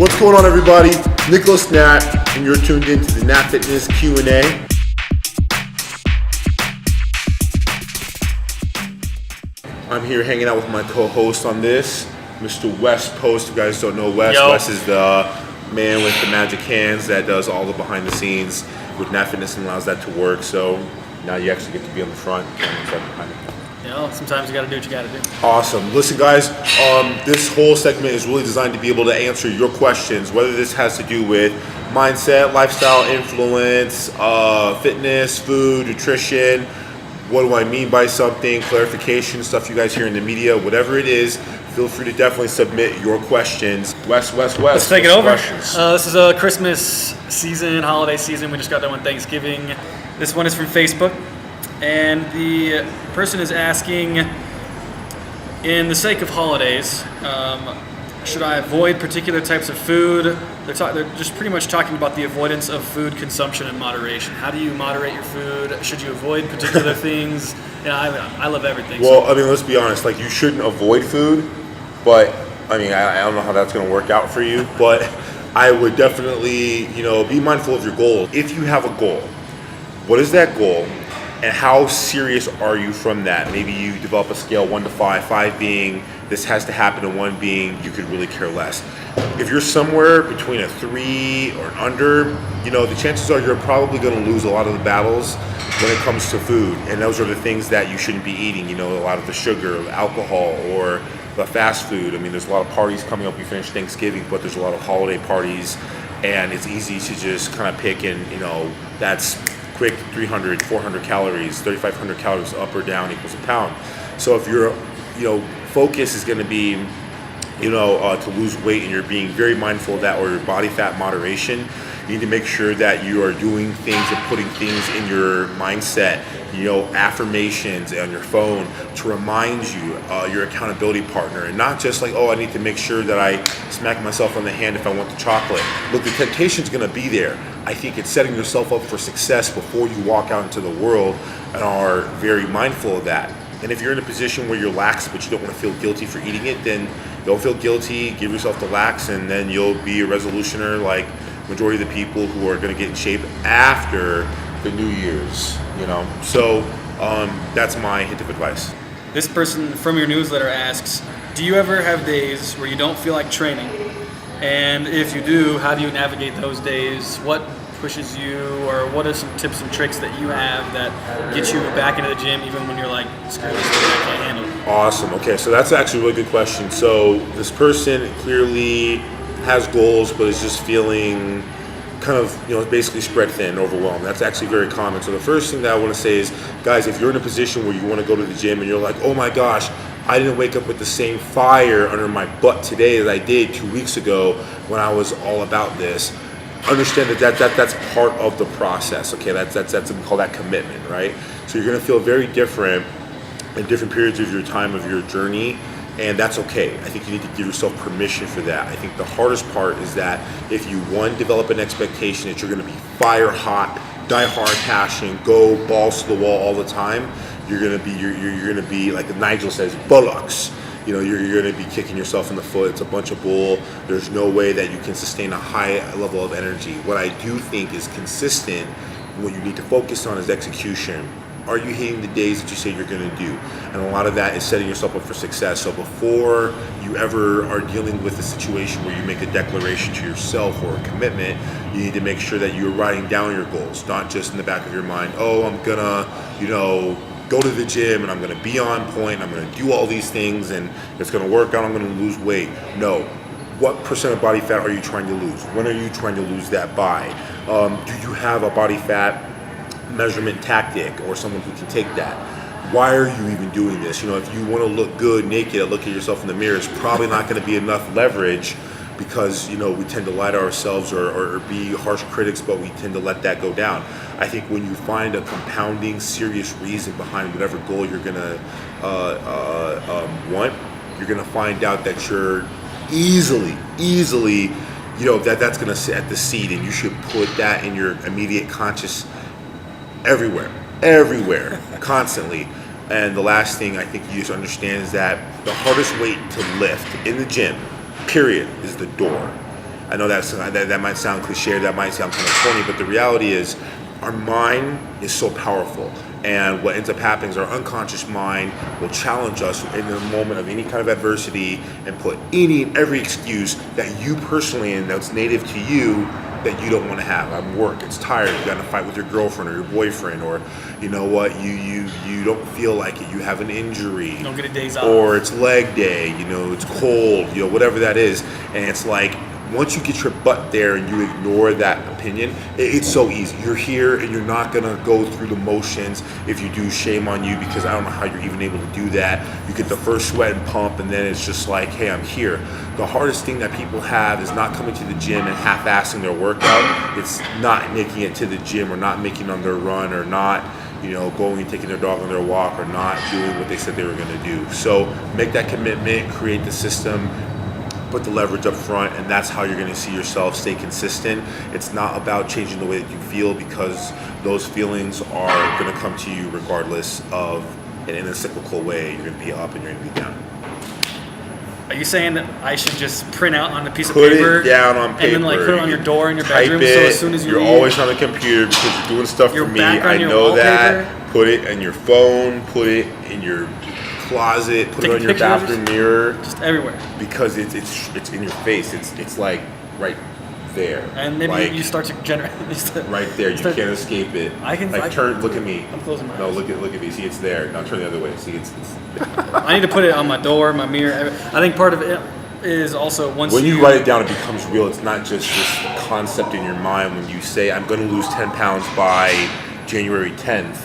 What's going on, everybody? Nicholas Natt, and you're tuned into the Natt Fitness Q&A. I'm here hanging out with my co-host on this, Mr. Wes Post. If you guys don't know Wes, Wes is the man with the magic hands that does all the behind the scenes with Natt Fitness and allows that to work. So now you actually get to be on the front and behind it. You know, sometimes you got to do what you got to do. Awesome. Listen, guys, this whole segment is really designed to be able to answer your questions, whether this has to do with mindset, lifestyle influence, fitness, food, nutrition. What do I mean by something? Clarification, stuff you guys hear in the media, whatever it is. Feel free to definitely submit your questions. Wes. Let's take it over. This is a Christmas season, holiday season. We just got done with Thanksgiving. This one is from Facebook. And the person is asking, in the sake of holidays, should I avoid particular types of food? They're just pretty much talking about the avoidance of food consumption in moderation. How do you moderate your food? Should you avoid particular things? Yeah, I love everything. Well, I mean, let's be honest. Like, you shouldn't avoid food, but I mean, I don't know how that's going to work out for you. But I would definitely, be mindful of your goal. If you have a goal, what is that goal? And how serious are you from that? Maybe you develop a scale 1 to 5, 5 being this has to happen, and 1 being you could really care less. If you're somewhere between a 3 or an under, the chances are you're probably going to lose a lot of the battles when it comes to food. And those are the things that you shouldn't be eating, a lot of the sugar, the alcohol, or the fast food. I mean, there's a lot of parties coming up. We finished Thanksgiving, but there's a lot of holiday parties, and it's easy to just kind of pick and, that's quick 300, 400 calories, 3,500 calories up or down equals a pound. So if your, focus is going to be, to lose weight, and you're being very mindful of that, or your body fat moderation, you need to make sure that you are doing things and putting things in your mindset, affirmations on your phone to remind you, your accountability partner, and not just like, I need to make sure that I smack myself on the hand if I want the chocolate. Look, the temptation's going to be there. I think it's setting yourself up for success before you walk out into the world and are very mindful of that. And if you're in a position where you're lax but you don't want to feel guilty for eating it, then don't feel guilty, give yourself the lax, and then you'll be a resolutioner like majority of the people who are going to get in shape after the New Year's, So that's my hint of advice. This person from your newsletter asks, do you ever have days where you don't feel like training? And if you do, how do you navigate those days? What pushes you, or what are some tips and tricks that you have that get you back into the gym even when you're like, screw this, I can't handle it? Awesome. Okay, so that's actually a really good question. So this person clearly has goals, but is just feeling kind of, basically spread thin, overwhelmed. That's actually very common. So the first thing that I want to say is, guys, if you're in a position where you want to go to the gym and you're like, oh my gosh, I didn't wake up with the same fire under my butt today as I did 2 weeks ago when I was all about this, understand that's part of the process. Okay, that's we call that commitment, right? So you're going to feel very different in different periods of your time of your journey, and that's okay. I think you need to give yourself permission for that. I think the hardest part is that if you, one, develop an expectation that you're going to be fire hot, die hard passion, go balls to the wall all the time, you're going to be like Nigel says, bullocks. You're going to be kicking yourself in the foot. It's a bunch of bull. There's no way that you can sustain a high level of energy. What I do think is consistent, what you need to focus on is execution. Are you hitting the days that you say you're going to do? And a lot of that is setting yourself up for success. So before you ever are dealing with a situation where you make a declaration to yourself or a commitment, you need to make sure that you're writing down your goals, not just in the back of your mind, I'm going to, go to the gym and I'm going to be on point, I'm going to do all these things and it's going to work out, I'm going to lose weight. No. What percent of body fat are you trying to lose? When are you trying to lose that by? Do you have a body fat measurement tactic or someone who can take that? Why are you even doing this? If you want to look good naked and look at yourself in the mirror, it's probably not going to be enough leverage because, we tend to lie to ourselves or be harsh critics, but we tend to let that go down. I think when you find a compounding, serious reason behind whatever goal you're going to want, you're going to find out that you're easily, that's going to sit at the seed, and you should put that in your immediate conscious everywhere, constantly. And the last thing I think you just understand is that the hardest weight to lift in the gym, period, is the door. I know that might sound cliche, that might sound kind of corny, but the reality is our mind is so powerful. And what ends up happening is our unconscious mind will challenge us in the moment of any kind of adversity and put any and every excuse that you personally and that's native to you that you don't want to have. I'm work, it's tired, you got in a fight with your girlfriend or your boyfriend, or you know what, you don't feel like it, you have an injury. You don't get a day's off. Or it's leg day, you know, it's cold, you know, whatever that is. And it's like, once you get your butt there and you ignore that opinion, it's so easy. You're here and you're not gonna go through the motions. If you do, shame on you, because I don't know how you're even able to do that. You get the first sweat and pump, and then it's just like, hey, I'm here. The hardest thing that people have is not coming to the gym and half-assing their workout. It's not making it to the gym, or not making it on their run, or not, you know, going and taking their dog on their walk, or not doing what they said they were gonna do. So make that commitment, create the system, put the leverage up front, and that's how you're going to see yourself stay consistent. It's not about changing the way that you feel, because those feelings are going to come to you regardless of, and in a cyclical way. You're going to be up and you're going to be down. Are you saying that I should just print out on a piece of Put paper? it down on paper. And then like put it on your door in your Type bedroom, it. so as soon as you're leave, always on the computer because you're doing stuff You're for me. back on I your know that. wallpaper. Put it in your phone. Put it in your closet. Put Take it a on your picture of bathroom mirror. just everywhere. Because it's in your face. It's like right there. And maybe like, you start to generate right there. You can't escape it. I can like turn. Look at me. I'm closing my No, eyes. look at me. See, it's there. Now turn the other way. See, it's I need to put it on my door, my mirror. I think part of it is also once when you write it down, it becomes real. It's not just this concept in your mind. When you say, "I'm going to lose 10 pounds by January 10th,"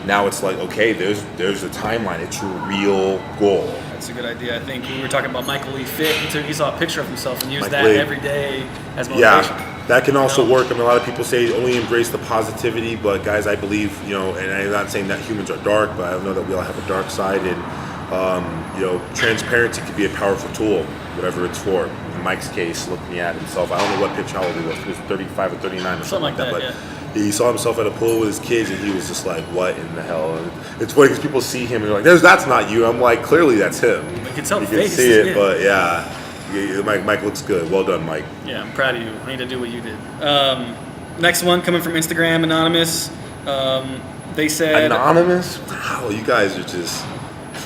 now it's like, okay, there's a timeline. It's a real goal. That's a good idea. I think we were talking about Michael Lee Fit. He saw a picture of himself and used Michael that Lee. every day as motivation. Yeah, that can also work. I mean, a lot of people say only embrace the positivity, but guys, I believe, you know, and I'm not saying that humans are dark, but I know that we all have a dark side, and you know, transparency can be a powerful tool, whatever it's for. In Mike's case, looking at himself, I don't know what picture, how old he was. He was 35 or 39 or something like that. But he saw himself at a pool with his kids, and he was just like, "What in the hell?" And it's funny because people see him and they're like, "That's not you." I'm like, clearly that's him. You can tell you the can face, see it, yeah. but yeah, Mike looks good. Well done, Mike. Yeah, I'm proud of you. I need to do what you did. Next one coming from Instagram, Anonymous. They said... Anonymous? Wow, you guys are just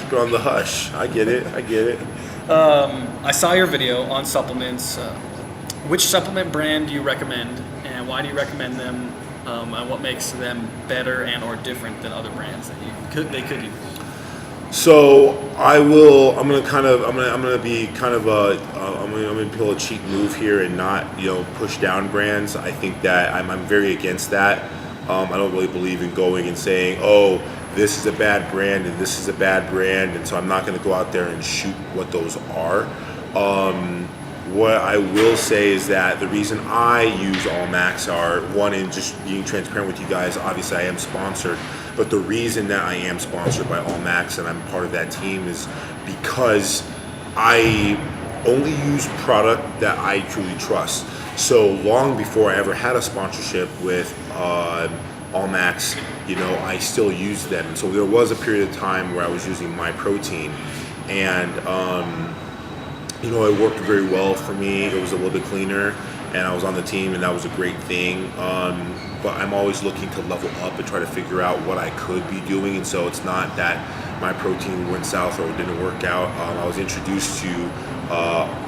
keeping on the hush. I get it. I saw your video on supplements. Which supplement brand do you recommend, and why do you recommend them, and what makes them better and or different than other brands that they could use? So I'm gonna pull a cheap move here and not, you know, push down brands. I think that I'm very against that. I don't really believe in going and saying, oh, this is a bad brand and this is a bad brand, and so I'm not gonna go out there and shoot what those are. What I will say is that the reason I use All Max are, one, in just being transparent with you guys, obviously I am sponsored, but the reason that I am sponsored by All Max and I'm part of that team is because I only use product that I truly trust. So long before I ever had a sponsorship with All Max, you know, I still used them. So there was a period of time where I was using My Protein, and you know, it worked very well for me. It was a little bit cleaner, and I was on the team, and that was a great thing. But I'm always looking to level up and try to figure out what I could be doing, and so it's not that My Protein went south or it didn't work out. I was introduced to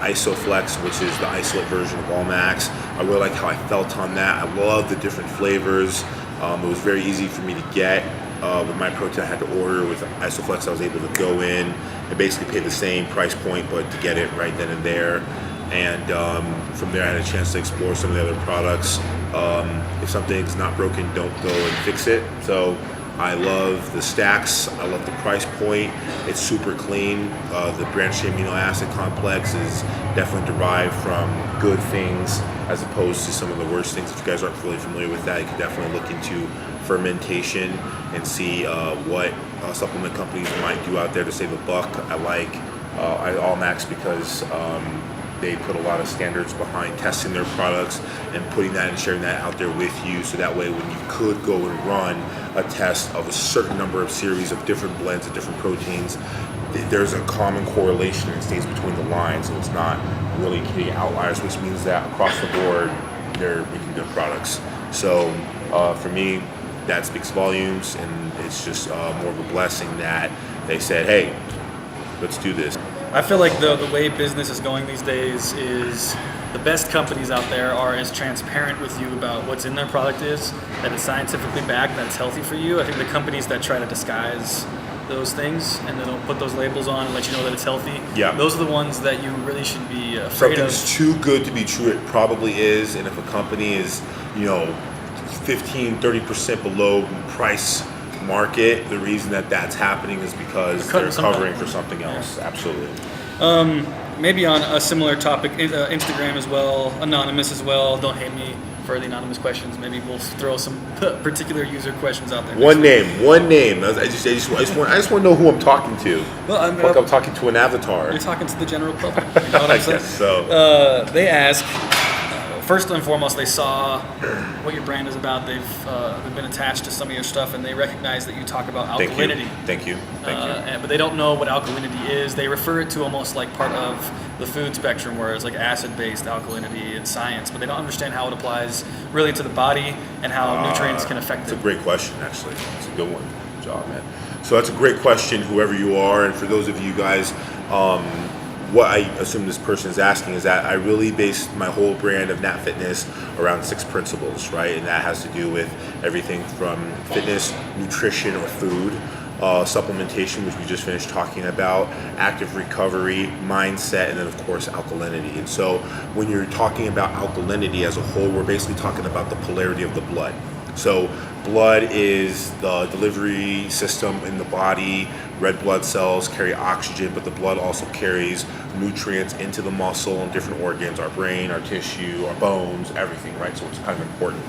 Isoflex, which is the isolate version of All Max. I really liked how I felt on that. I love the different flavors. It was very easy for me to get. With My Protein, I had to order. With Isoflex, I was able to go in and basically pay the same price point, but to get it right then and there. And from there, I had a chance to explore some of the other products. If something's not broken, don't go and fix it. So I love the stacks. I love the price point. It's super clean. The branched amino acid complex is definitely derived from good things as opposed to some of the worst things. If you guys aren't really familiar with that, you can definitely look into fermentation and see what supplement companies might do out there to save a buck. I like All Max because they put a lot of standards behind testing their products and putting that and sharing that out there with you, so that way when you could go and run a test of a certain number of series of different blends of different proteins, there's a common correlation and it stays between the lines, and it's not really hitting outliers, which means that across the board they're making good products. So for me, that speaks volumes, and it's just more of a blessing that they said, hey, let's do this. I feel like the way business is going these days is the best companies out there are as transparent with you about what's in their product is, that it's scientifically backed, that it's healthy for you. I think the companies that try to disguise those things and they don't put those labels on and let you know that it's healthy, those are the ones that you really should be afraid of. Something's too good to be true, it probably is, and if a company is, 15-30% below price market, the reason that that's happening is because they're covering for something else. Absolutely. Maybe on a similar topic, Instagram as well, anonymous as well. Don't hate me for the anonymous questions. Maybe we'll throw some particular user questions out there. One name. I just want to know who I'm talking to. Well, I'm talking to an avatar. You're talking to the general public. You know what I'm saying? I guess so. They ask. First and foremost, they saw what your brand is about. They've been attached to some of your stuff, and they recognize that you talk about alkalinity. Thank you. But they don't know what alkalinity is. They refer it to almost like part of the food spectrum, where it's like acid-based alkalinity in science, but they don't understand how it applies really to the body and how nutrients can affect it. It's a great question, actually. It's a good one. Good job, man. So that's a great question, whoever you are, and for those of you guys, what I assume this person is asking is that I really based my whole brand of Natt Fitness around 6 principles, right? And that has to do with everything from fitness, nutrition or food, supplementation, which we just finished talking about, active recovery, mindset, and then of course alkalinity. And so when you're talking about alkalinity as a whole, we're basically talking about the polarity of the blood. So blood is the delivery system in the body. Red blood cells carry oxygen, but the blood also carries nutrients into the muscle and different organs, our brain, our tissue, our bones, everything, right? So it's kind of important.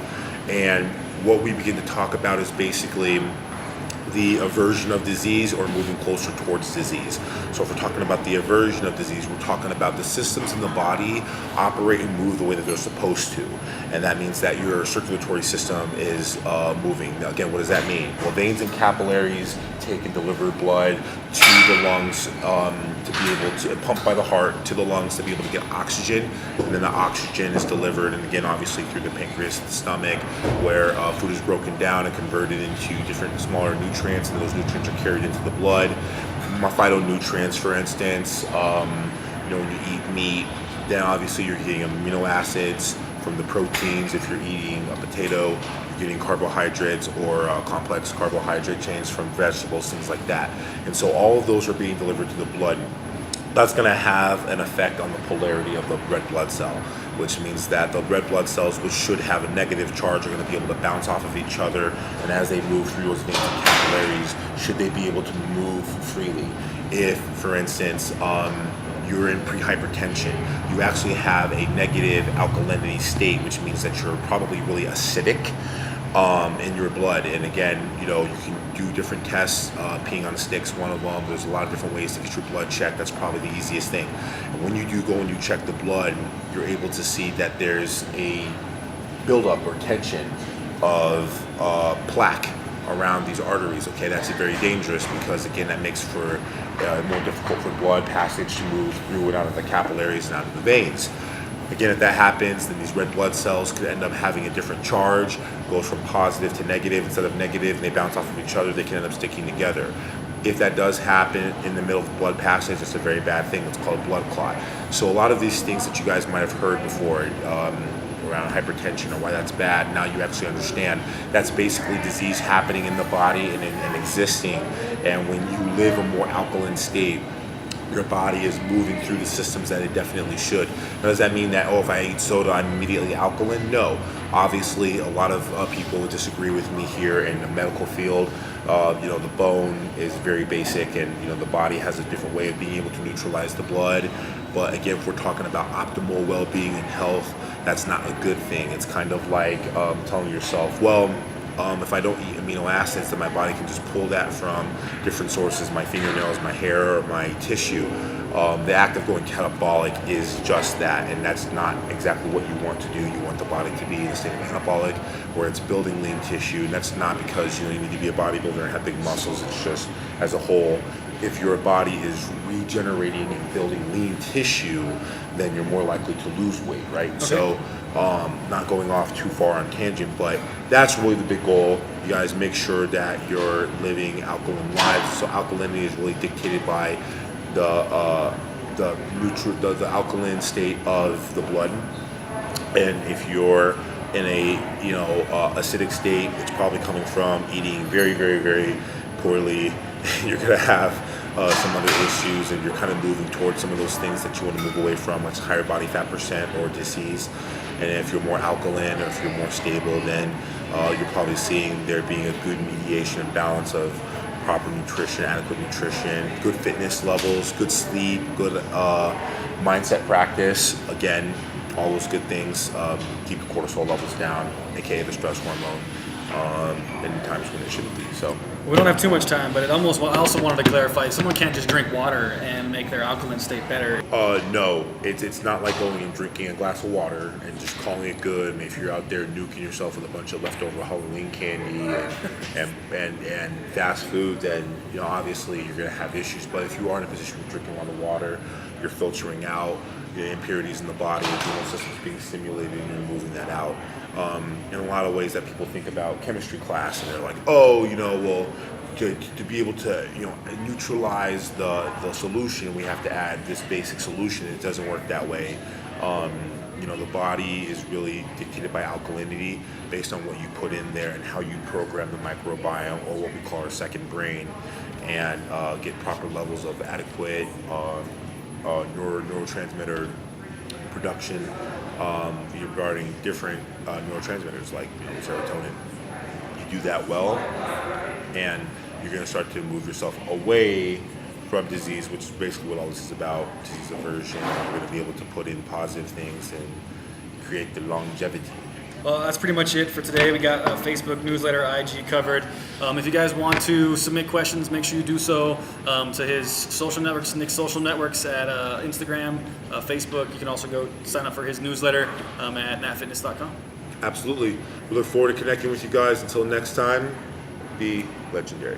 And what we begin to talk about is basically the aversion of disease or moving closer towards disease. So if we're talking about the aversion of disease, we're talking about the systems in the body operate and move the way that they're supposed to. And that means that your circulatory system is moving. Now, again, what does that mean? Well, veins and capillaries take and deliver blood to the lungs to be able to pump by the heart to the lungs to be able to get oxygen, and then the oxygen is delivered, and again, obviously through the pancreas, the stomach, where food is broken down and converted into different smaller nutrients, and those nutrients are carried into the blood. Phytonutrients, for instance, when you eat meat, then obviously you're getting amino acids from the proteins. If you're eating a potato, you're getting carbohydrates or complex carbohydrate chains from vegetables, things like that. And so all of those are being delivered to the blood. That's going to have an effect on the polarity of the red blood cell, which means that the red blood cells, which should have a negative charge, are going to be able to bounce off of each other, and as they move through those veins and capillaries, should they be able to move freely. If, for instance, you're in pre-hypertension, you actually have a negative alkalinity state, which means that you're probably really acidic in your blood. And again, you can do different tests. Peeing on a stick's one of them. There's a lot of different ways to get your blood checked. That's probably the easiest thing. And when you do go and you check the blood, you're able to see that there's a buildup or tension of plaque around these arteries. Okay, that's very dangerous because again, that makes for more difficult for blood passage to move through and out of the capillaries and out of the veins. Again, if that happens, then these red blood cells could end up having a different charge, goes from positive to negative instead of negative, and they bounce off of each other, they can end up sticking together. If that does happen in the middle of the blood passage, it's a very bad thing. It's called blood clot. So a lot of these things that you guys might have heard before around hypertension or why that's bad, now you actually understand that's basically disease happening in the body and existing. And when you live a more alkaline state, your body is moving through the systems that it definitely should. Now, does that mean that, if I eat soda, I'm immediately alkaline? No. Obviously, a lot of people would disagree with me here in the medical field. The bone is very basic, and the body has a different way of being able to neutralize the blood. But again, if we're talking about optimal well-being and health, that's not a good thing. It's kind of like telling yourself, if I don't eat amino acids, then my body can just pull that from different sources, my fingernails, my hair, or my tissue. The act of going catabolic is just that, and that's not exactly what you want to do. You want the body to be in a state of anabolic, where it's building lean tissue, and that's not because you need to be a bodybuilder and have big muscles. It's just, as a whole, if your body is regenerating and building lean tissue, then you're more likely to lose weight, right? Okay. So not going off too far on tangent, but that's really the big goal. You guys make sure that you're living alkaline lives. So alkalinity is really dictated by the alkaline state of the blood. And if you're in a acidic state, it's probably coming from eating very, very, very poorly. You're gonna have some other issues, and you're kind of moving towards some of those things that you want to move away from, like higher body fat percent or disease. And if you're more alkaline or if you're more stable, then you're probably seeing there being a good mediation and balance of proper nutrition, adequate nutrition, good fitness levels, good sleep, good mindset practice. Again, all those good things keep your cortisol levels down, aka the stress hormone, in times when it shouldn't be. So We don't have too much time, but I also wanted to clarify: someone can't just drink water and make their alkaline state better. no, it's not like going and drinking a glass of water and just calling it good. And if you're out there nuking yourself with a bunch of leftover Halloween candy and fast food, then obviously you're gonna have issues. But if you are in a position of drinking a lot of water, you're filtering out the impurities in the body, the immune system's being stimulated, and you're moving that out. In a lot of ways that people think about chemistry class, and they're like, well, to be able to neutralize the solution, we have to add this basic solution. It doesn't work that way. The body is really dictated by alkalinity based on what you put in there and how you program the microbiome, or what we call our second brain, and get proper levels of adequate neurotransmitter production regarding different neurotransmitters like serotonin. You do that well, and you're going to start to move yourself away from disease, which is basically what all this is about, disease aversion. You're going to be able to put in positive things and create the longevity. Well, that's pretty much it for today. We got Facebook, newsletter, IG covered. If you guys want to submit questions, make sure you do so to his social networks, Nick's social networks at Instagram, Facebook. You can also go sign up for his newsletter at nattfitness.com. Absolutely. We look forward to connecting with you guys. Until next time, be legendary.